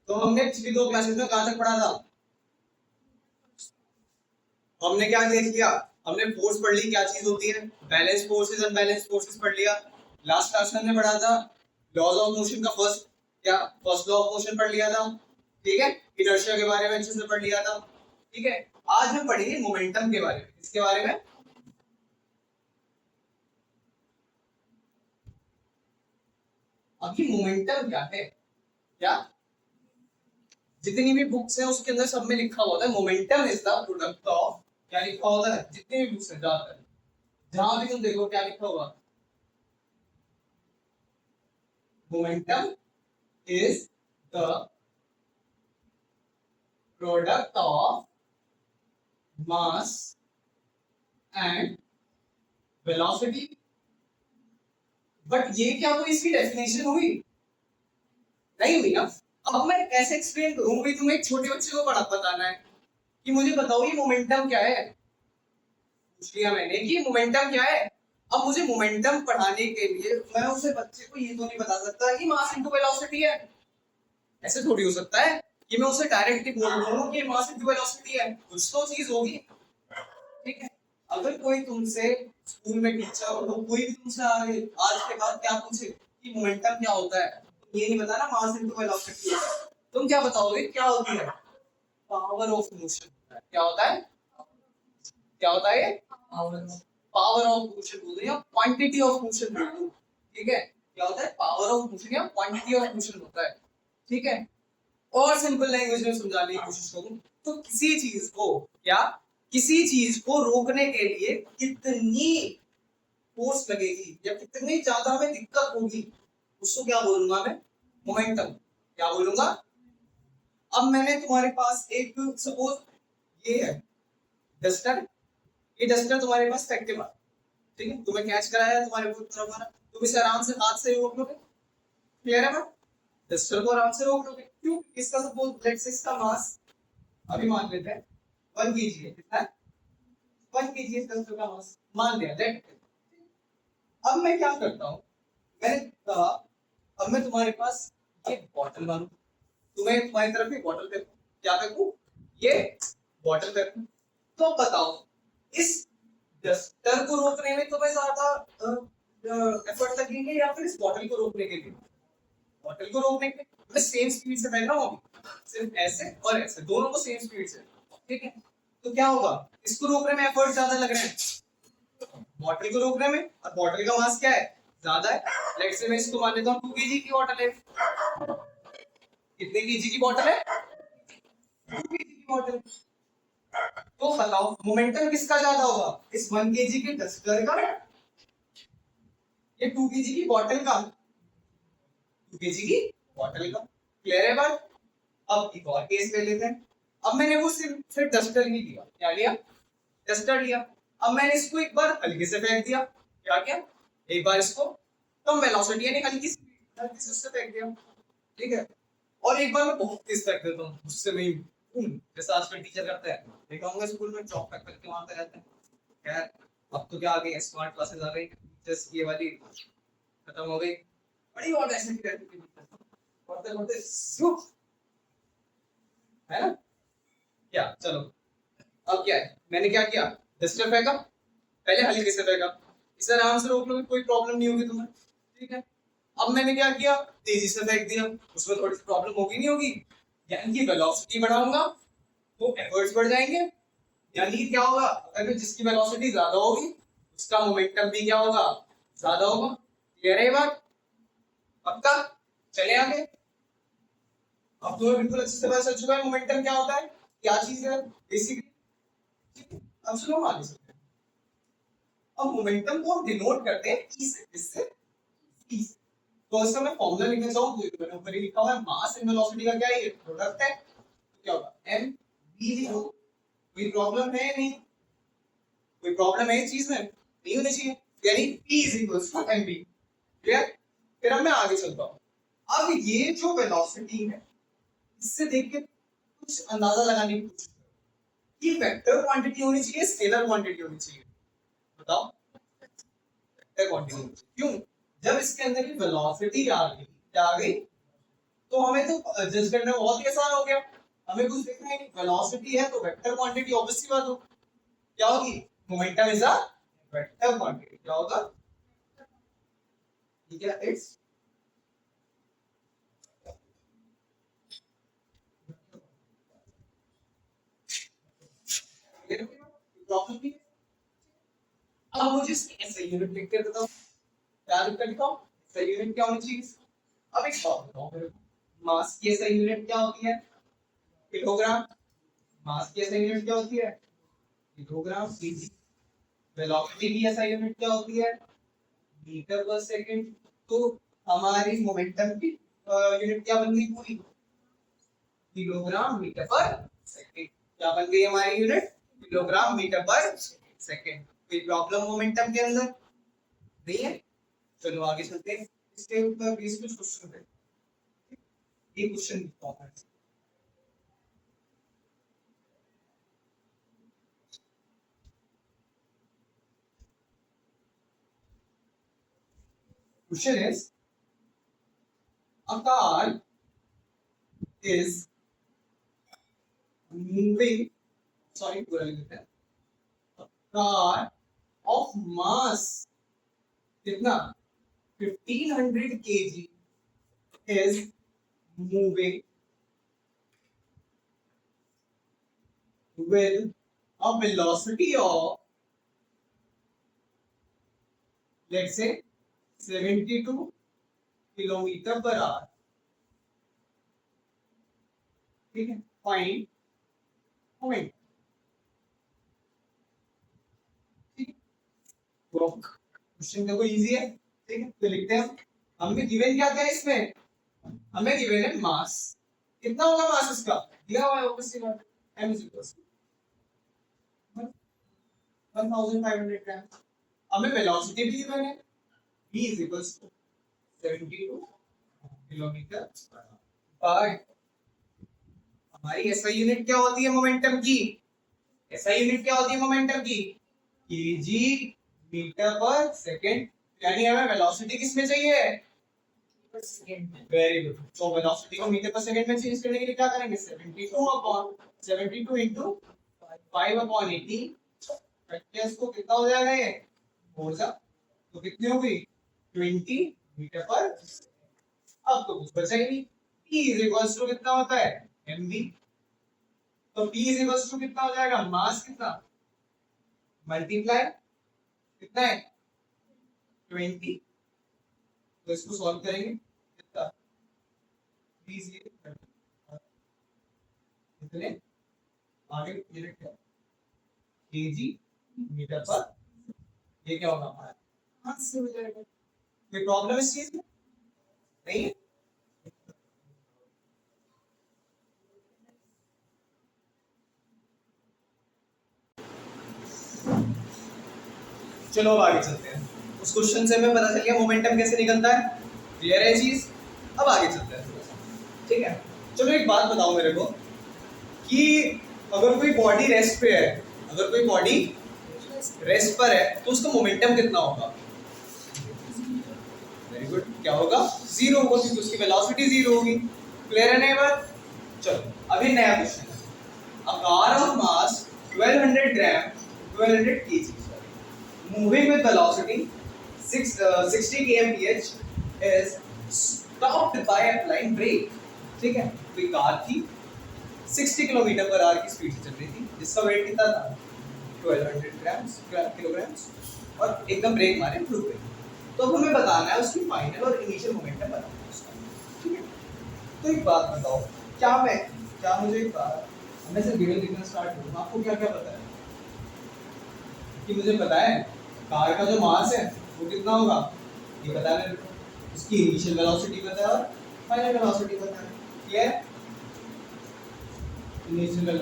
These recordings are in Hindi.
तो हमने पिछली दो क्लासेस में कहां तक पढ़ा था? हमने क्या देख लिया? हमने फोर्स पढ़ ली, क्या चीज होती है, बैलेंस फोर्सेस, अनबैलेंस फोर्सेस पढ़ लिया। लास्ट क्लास में हमने पढ़ा था लॉज ऑफ मोशन का फर्स्ट लॉ ऑफ मोशन पढ़ लिया था, ठीक है। इनर्शिया के बारे में अच्छे से पढ़ लिया था, ठीक है। आज हम पढ़ेंगे मोमेंटम के बारे में। इसके बारे में अभी मोमेंटम क्या है, क्या जितनी भी बुक्स हैं उसके अंदर सब में लिखा होता है momentum is the product of, क्या लिखा होता है जितनी भी बुक्स हैं ज्यादातर, जहां भी तुम देखो क्या लिखा होगा, momentum is the product of mass and velocity. But ये क्या हुई, इसकी डेफिनेशन हुई नहीं हुई ना। अब मैं कैसे एक्सप्लेन करूं भाई, तुम्हें एक छोटे बच्चे को बताना है कि मुझे बताओ ये मोमेंटम क्या है। पूछ लिया मैंने कि मोमेंटम क्या है। अब मुझे मोमेंटम पढ़ाने के लिए मैं उसे बच्चे को ये तो नहीं बता सकता कि मास इनटू वेलोसिटी है। ऐसे थोड़ी हो सकता है कि मैं उसे डायरेक्टली बोल दूं कि मास इनटू वेलोसिटी है, कुछ तो चीज होगी, ठीक है। अगर कोई तुमसे स्कूल में टीचर हो तो कोई भी तुमसे आज के बाद क्या पूछे कि मोमेंटम क्या होता है, ये नहीं बताना मास इनटू वेलोसिटी है, तुम क्या बताओगे क्या होती है? Power of motion. क्या होता है? क्या होता है? पावर ऑफ मोशन बोलते हैं या क्वांटिटी ऑफ मोशन बोलते हैं, ठीक है। क्या होता है? पावर ऑफ मोशन या क्वांटिटी ऑफ मोशन होता है, ठीक है। और सिंपल लैंग्वेज में समझाने की कोशिश करूं तो किसी चीज को रोकने के लिए कितनी फोर्स लगेगी या कितनी ज्यादा हमें दिक्कत होगी, उसको क्या बोलूंगा मैं? मोमेंटम। क्या बोलूंगा? अब मैंने तुम्हारे पास एक सपोज ये है डस्टर, ये डस्टर तुम्हारे पास फेंकने वाला, ठीक है, तुम्हें कैच कराया तुम्हारे तरफ वाला, तुम इसे आराम से हाथ से रोक लोगे, क्लियर है? डस्टर को आराम से रोक लोगे, क्यों? इसका सपोज लेट्स से इसका मास अभी मान लेते हैं 1 kg है, कितना है? 1 kg है डस्टर का मास, मान लिया दैट। अब मैं क्या करता हूँ, मैंने कहा अब मैं तुम्हारे पास ये बॉटल मारूं, तुम्हें तुम्हारी तरफ एक बॉटल फेंकूं, क्या फेंकूं? ये बॉटल फेंकूं। तो बताओ इस डस्टर को रोकने में तुम्हें ज्यादा एफर्ट लगेंगे या फिर इस बॉटल को रोकने के लिए? बॉटल को रोकने के लिए मैं सेम स्पीड से फेंक रहा हूँ, सिर्फ ऐसे और ऐसे दोनों को सेम स्पीड से, ठीक है। तो क्या होगा, इसको रोकने में एफर्ट ज्यादा लग रहे हैं बॉटल को रोकने में, और बॉटल का मास क्या है? ज्यादा है। लेट्स से मैं इसको मान लेता हूँ 2 kg की बॉटल है। कितने kg की बॉटल है? 2 kg की बॉटल। तो बताओ मोमेंटम किसका ज्यादा होगा, इस 1 kg के डस्टर का, ये 2 kg की बॉटल का? 2 kg की बॉटल का, क्लियर है बात? अब एक और केस ले लेते हैं। अब मैंने वो सिर्फ डस्टर ही लिया, क्या लिया? डस्टर लिया। अब मैंने इसको एक बार हल्के से फेंक दिया, क्या किया? एक बार इसको कम वेलोसिटी यानी हल्की से उससे फेंक दिया, ठीक है। और एक बार मैं बहुत तेज फेंक देता हूँ, उससे नहीं जैसा आजकल टीचर करते हैं, देखा होगा स्कूल में चौक फेंक के मारते रहते हैं। खैर अब तो क्या आ गई, स्मार्ट क्लासेस आ गई, टीचर्स ये वाली खत्म हो गई, बड़ी और ऐसे की रहती थी, पढ़ते पढ़ते है ना। क्या चलो, अब क्या है, मैंने क्या किया, डस्टर फेंका, पहले हल्के से फेंका, इसे आराम से रोक लोगे, कोई प्रॉब्लम नहीं होगी तुम्हें, ठीक है। अब मैंने क्या किया, तेजी से फेंक दिया, उसमें थोड़ी सी प्रॉब्लम होगी नहीं होगी, यानी कि वेलोसिटी बढ़ाऊंगा तो एफर्ट्स बढ़ जाएंगे, यानी कि क्या होगा, अगर जिसकी वेलोसिटी ज्यादा होगी उसका मोमेंटम भी क्या होगा, ज्यादा होगा। क्लियर है ये बात? पक्का? चले आगे। अब तुम्हें बिल्कुल अच्छे से पता चल चुका है मोमेंटम क्या होता है, क्या चीज है बेसिकली। अब सुनो हम आगे चलते हैं। अब मोमेंटम को हम डिनोट करते हैं ई से, इससे ई से। तो इसका मैं फॉर्मूला लिखना चाहूँ तो मैंने ऊपर ही लिखा हुआ है, मास एंड वेलोसिटी का क्या है, ये प्रोडक्ट है, तो क्या होगा m v लिखो। कोई प्रॉब्लम है नहीं, कोई प्रॉब्लम है इस चीज में नहीं होनी चाहिए, यानी p is equals to mv। Clear? फिर अब मैं आगे चलता हूँ। अब ये जो वेलोसिटी है इससे देख के कुछ अंदाजा लगाने की कोशिश करो कि वेक्टर क्वांटिटी होनी चाहिए, स्केलर क्वांटिटी होनी चाहिए, बताओ। वेक्टर क्वांटिटी होनी चाहिए, क्यों? जब इसके अंदर की वेलोसिटी आ गई, क्या आ गई, तो हमें तो जज करना बहुत ही आसान हो गया। हमें कुछ देखना है, वेलोसिटी है तो वेक्टर क्वांटिटी, ऑब्वियसली बात हो, क्या होगी, momentum is a vector quantity, क्या होगा, ठीक है, इट्स प्रॉब्लम भी। अब मुझे इसकी ऐसे यूनिट लिख कर बताओ, क्या लिख कर दिखाओ, सही यूनिट क्या होनी चाहिए। अब एक बात बताओ मेरे को, मास की सही यूनिट क्या होती है, किलोग्राम। मास की सही यूनिट क्या होती है, किलोग्राम। केजी। वेलोसिटी की ऐसा यूनिट क्या होती है, मीटर पर सेकंड। तो हमारी मोमेंटम की यूनिट क्या बन गई पूरी, किलोग्राम मीटर पर सेकंड। क्या बन गई हमारी यूनिट, किलोग्राम मीटर पर सेकंड। कोई प्रॉब्लम मोमेंटम के अंदर नहीं है। चलो आगे चलते हैं, इसके ऊपर बीस कुछ क्वेश्चन है, ये question question is, a car is moving, sorry, पूरा लिख देते हैं, a car of mass कितना 1500 kg is moving with a velocity of, let's say, 72 kilometre per hour, ठीक है, फाइंड मोमेंट। क्वेश्चन देखो इजी है, ठीक है, तो लिखते हैं, हमें गिवन क्या क्या है इसमें, हमें गिवन है मास, कितना होगा मास इसका, दिया हुआ है ऑब्वियसली बात है, m is equals to 1500 ग्राम। हमें वेलोसिटी भी गिवन है, v is equals to 72 kilometre पर। हमारी एसआई यूनिट क्या होती है मोमेंटम की, एसआई यूनिट क्या होती है मोमेंटम की, केजी मीटर पर सेकंड। यानी हमें वेलोसिटी किस में चाहिए, वेरी गुड। तो वेलोसिटी को मीटर पर सेकंड में चेंज करने के लिए क्या करेंगे, 72 अपॉन 72 इनटू 5 अपॉन 80, प्रैक्टिस को कितना हो जाएगा ये, हो जा, तो कितनी होगी 20 मीटर पर। अब तो कुछ बचा ही नहीं, p इज इक्वल्स टू कितना होता है, mv। तो p इज इक्वल्स टू कितना हो जाएगा, मास कितना मल्टीप्लाई कितना है 20। तो इसको सॉल्व करेंगे कितना, कितने आगे यूनिट क्या, केजी मीटर पर, ये क्या होगा हमारा, मास से हो जाएगा। कोई प्रॉब्लम इस चीज में नहीं है। चलो अब आगे चलते हैं, उस क्वेश्चन से हमें पता चल गया मोमेंटम कैसे निकलता है, क्लियर है चीज। अब आगे चलते हैं, ठीक है। चलो एक बात बताओ मेरे को कि अगर कोई बॉडी रेस्ट पे है, अगर कोई बॉडी रेस्ट पर है तो उसका मोमेंटम कितना होगा, वेरी गुड, क्या होगा, जीरो होगा, क्योंकि उसकी वेलोसिटी जीरो होगी। क्लियर है ना ये बात। चलो अभी नया क्वेश्चन है, a car of mass 1200 gram 1200 kg moving with velocity 60 kmph is stopped by applying brake। ठीक है, कोई कार थी 60 किलोमीटर पर आवर की स्पीड से चल रही थी, जिसका वेट कितना था 1200 किलोग्राम्स, और एकदम ब्रेक मारे रुक गई। तो अब हमें बताना है उसकी फाइनल और इनिशियल मोमेंटम बताना है उसका, ठीक है। तो एक बात बताओ, क्या मुझे एक बात, मैं से गिवन लिखना स्टार्ट करूँ, आपको क्या क्या पता है, कि मुझे पता है कार का जो मास है वो कितना होगा, ये पता है, उसकी इनिशियल वेलोसिटी पता है और फाइनल वेलोसिटी पता है, क्लियर। इनिशियल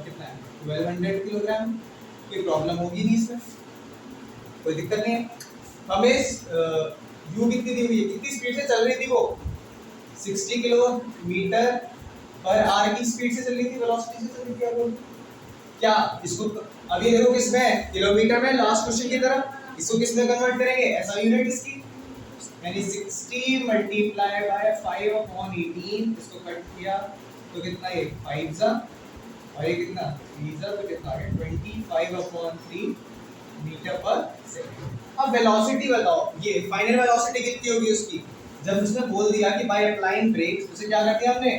कितना है 1200 किलोग्राम, कोई प्रॉब्लम होगी नहीं इसमें, कोई दिक्कत नहीं है। हमें यू कितनी दी हुई है, कितनी स्पीड से चल रही थी वो, 60 किलोमीटर पर आवर की स्पीड से चल रही थी, वेलोसिटी से चल रही थी। क्या इसको अभी देखो किसमें, किलोमीटर में, लास्ट क्वेश्चन की तरफ, इसको किस में कन्वर्ट करेंगे, ऐसा यूनिट इसकी यानी 60 मल्टीप्लाई बाय 5/18, इसको कट किया तो कितना, ये 5 जा और ये कितना 3 जा, तो कितना आ गया 25/3 मीटर पर सेकंड। अब वेलोसिटी बताओ, ये फाइनल वेलोसिटी कितनी होगी उसकी, जब उसने बोल दिया कि बाय अप्लाइंग ब्रेक्स, उसे क्या कर दिया हमने,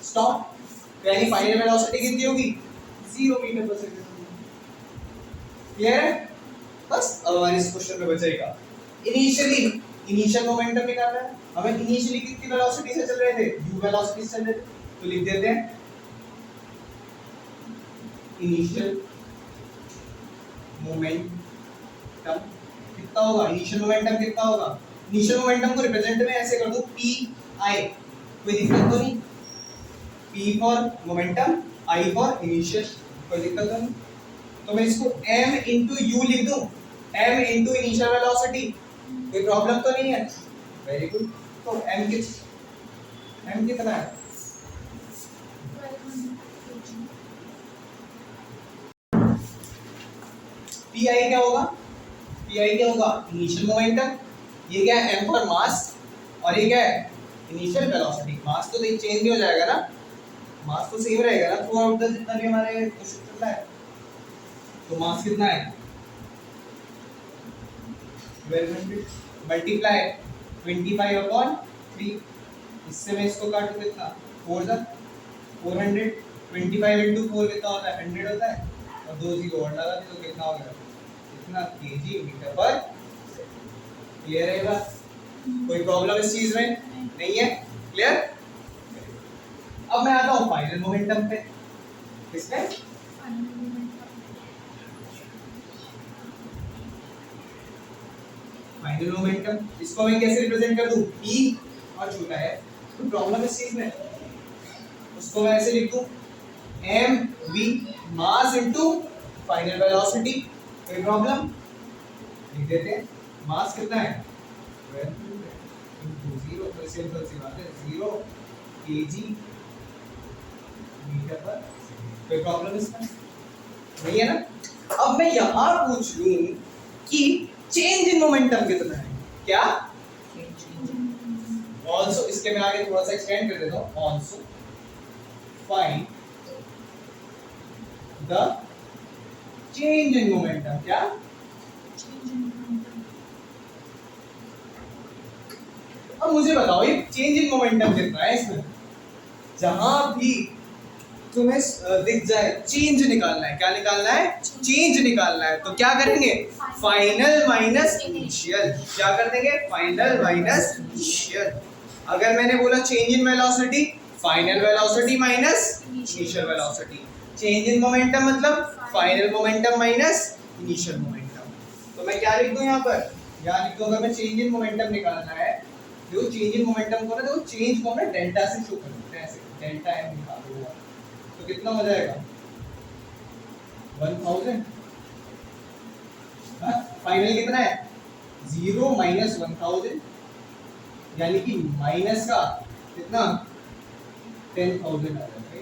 स्टॉप। यानी फाइनल वेलोसिटी कितनी होगी, 0 मीटर पर सेकंड। क्लियर है? बस अब हमारे इस क्वेश्चन में बचेगा इनिशियल मोमेंटम निकालना है हमें। इनिशियली कितनी वेलोसिटी से चल रहे थे, u वेलोसिटी से चल रहे थे, तो लिख देते हैं इनिशियल मोमेंटम कितना होगा, इनिशियल मोमेंटम कितना होगा। इनिशियल मोमेंटम को रिप्रेजेंट में ऐसे कर दूं पी आई, कोई दिक्कत तो नहीं, P for momentum, I for initial, कोई दिक्कत तो नहीं। तो मैं इसको m into u लिख दूं, m into इनिशियल वेलोसिटी, कोई प्रॉब्लम तो नहीं है। Very good. तो m कितना है, pi क्या होगा, इनिशियल मोमेंटम, ये क्या है m फॉर मास, और ये क्या है इनिशियल वेलोसिटी। मास तो नहीं चेंज नहीं हो जाएगा ना, मास तो सेम रहेगा ना थ्रू आउट द जितना भी हमारे क्वेश्चन चल रहा है। तो मास कितना है 1200 मल्टीप्लाई 25/3, इससे मैं इसको काटूं कितना 4 जा 400, 25 into 4 कितना होता है 100 होता है, और 2 0 और लगा दी तो कितना हो गया, कितना केजी मीटर पर। क्लियर है बात, कोई प्रॉब्लम इस चीज में नहीं है, क्लियर। अब मैं आता हूं फाइनल मोमेंटम पे, किसमें, फाइनल मोमेंटम। इसको मैं कैसे रिप्रेजेंट कर दूं, p और छोटा है, तो प्रॉब्लम इस चीज में, उसको मैं ऐसे लिख दूं m v mass into final velocity, कोई प्रॉब्लम लिख देते हैं। मास कितना है 12 इनटू 0, तो सिंपल सी बात है 0 kg मीटर पर, कोई प्रॉब्लम इसमें नहीं है ना। अब मैं यहां पूछ लूं कि चेंज इन मोमेंटम कितना है, क्या ऑल्सो, इसके मैं आगे थोड़ा सा एक्सटेंड कर देता हूं, also find the change in momentum, क्या अब मुझे बताओ ये चेंज इन मोमेंटम कितना है इसमें, जहां भी तुम्हें दिख जाए चेंज निकालना है, क्या निकालना है, चेंज निकालना है, तो क्या करेंगे फाइनल माइनस इनिशियल, क्या कर देंगे फाइनल माइनस इनिशियल। अगर मैंने बोला change in velocity, final velocity minus initial velocity, change in momentum मतलब final momentum minus initial momentum. तो मैं क्या लिख दूं यहाँ पर, यहाँ लिख दूं अगर मैं चेंज इन मोमेंटम निकालना है, जो चेंज इन मोमेंटम को ना, देखो चेंज को मैं डेल्टा से शो कर देते हैं, ऐसे डेल्टा m निकालो, तो कितना हो जाएगा 1000। फाइनल कितना है 0 माइनस 1000, यानी कि माइनस का कितना 10,000 आ जाएगा।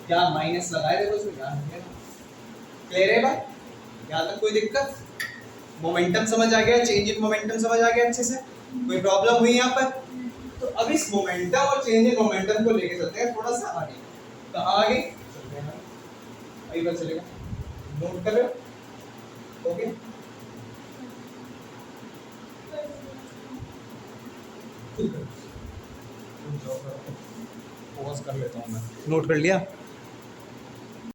क्या माइनस लगाए, देखो इसमें ध्यान रखिए। क्लियर है बात, यहाँ तक कोई दिक्कत, मोमेंटम समझ आ गया, चेंज इन मोमेंटम समझ आ गया अच्छे से, कोई प्रॉब्लम हुई यहाँ पर। तो अब इस मोमेंटम और चेंज इन मोमेंटम को लेके चलते हैं थोड़ा सा आगे, कहाँ आगे चलते हैं, अभी बात चलेगा, नोट कर रहे हो, ओके। पॉज कर लेता हूँ मैं, नोट कर लिया।